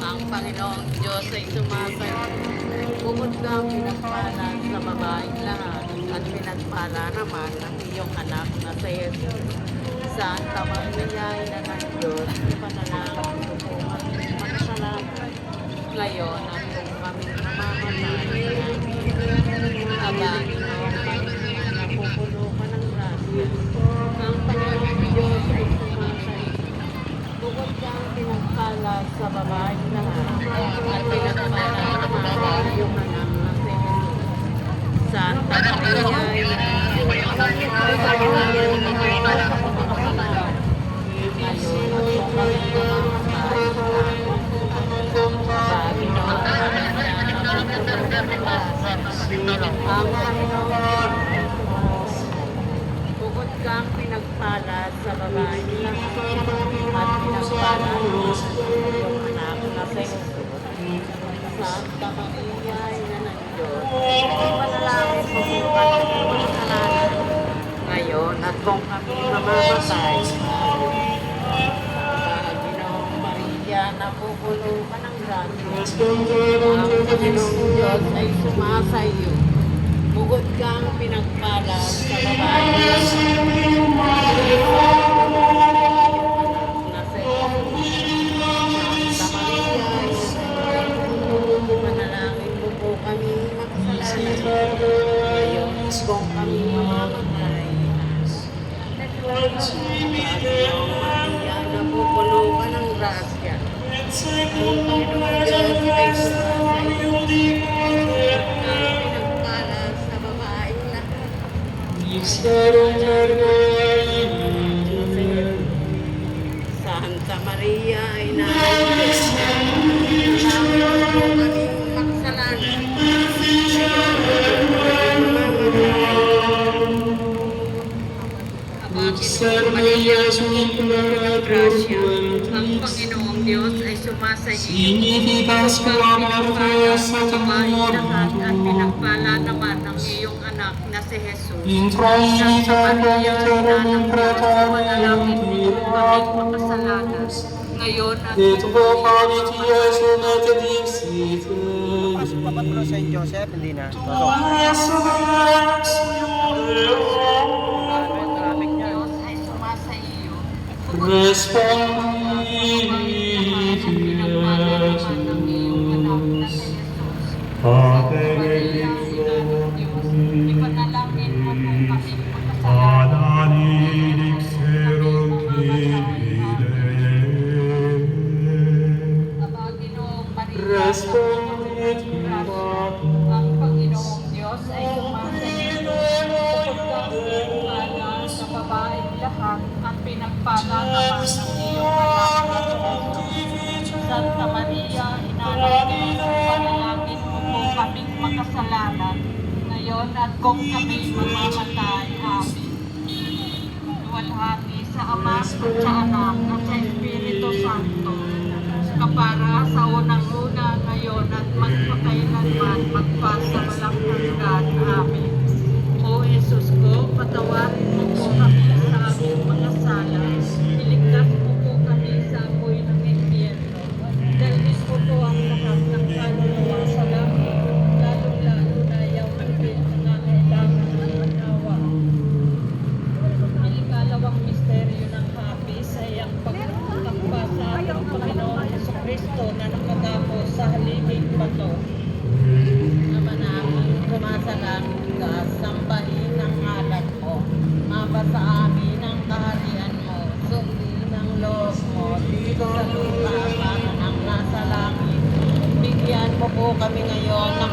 Ang Panginoong Diyos ay sumasayo. Bukod kang pinagpala sa babaeng lahat at pinagpala naman ang iyong anak na si Jesus. Santa Maria, Ina ng Diyos, ipanalangin mo po kami makasalanan. Ngayon at kung kami namamatay, Aba, Ginoong Maria, napupuno ka ng grasya. Ang Panginoong Diyos ay sumasayo. Bukod kang pinagpala sa babaeng lahat at pinagpala naman ang iyong anak na si Jesus. Santa Maria, Ina ng Diyos, ipanalangin mo po kami makasalanan. Ngayon at kung kami namamatay, Aba, Ginoong Maria, napupuno ka ng grasya. Ang Panginoong Diyos, bukod kang pinagpala sa babaeng lahat at pinagpala mo yung anak na si Jesus. Santa Maria, Ina ng Diyos, ipanalangin mo po kami makasalanan. Ngayon at kung kami mamamatay, Ginoong Maria, napupuno ka ng grasya. Ang Panginoong Diyos ay sumasayo. Bukod kang pinagpala sa babaeng lahat. Na sa Santa Maria, ipanalangin mo po kami makasalanan. Ngayon kung kami mamamatay. Panginoong Maria, napupuno ka ng grasya. Ang Panginoong Diyos ay sumasayo. Pinagpala sa babaeng lahat. Santa Maria, Ina ng Diyos, ipanalangin mo po kami makasalanan. Maria, sumapuno ng grasya. Ang Panginoong Diyos ay sumasayo. Significas Pinagpala sa sa babaeng amor lahat at pinagpala naman ang iyong anak na si Jesus. Introiti Santa Maria, Ina ng Diyos, preterum ipanalangin mo po kaming makasalanan. Ngayon at et kung pro kami paviti Iesu mamamatay. nate dixit. Pasok pa ba po St. Joseph? Hindi na. Pasok. Ang Diyos ay sumasaiyo. Bukod Respondit pinagpala naman ang iyong anak na si Jesus. Pater Maria, et Ina ng Diyos, ipanalangin mo po kami makasalanan. Adani dixerum Aba, Ginoong Maria, Respondit ang Panginoong Diyos ay sumasayo. Bukod kang pinagpala sa babaeng lahat at pinagpala naman ang iyong anak na si Jesus. Santa Maria, Ina ng Diyos, ipanalangin mo po kaming makasalanan. Ngayon at kung kami mamamatay. Amen. Luwalhati sa Ama at sa Anak at sa Espiritu Santo, kapara sa unang-una ngayon at magpakailanman, magpasa walang hanggan. Amen. O Jesus ko, patawarin mo po kami sa aming mga sala. Iligtas mo po kami sa apoy ng impyerno. Dalhin mo po ang lahat ng kaluluwa sa langit, lalong-lalo na yung nangangailangan ng awa. Ang ikalawang misteryo ng hapis ay ang pagkakapasa ng Panginoong Jesucristo na nakadako sa halihing bato. Ama namin, sumasalangit ka, sambahin ang ngalan mo. Mabasa amin ang kaharian mo, sundin ang loob mo, dito sa lupa para nang nasa langit. Bigyan mo po kami ngayon ng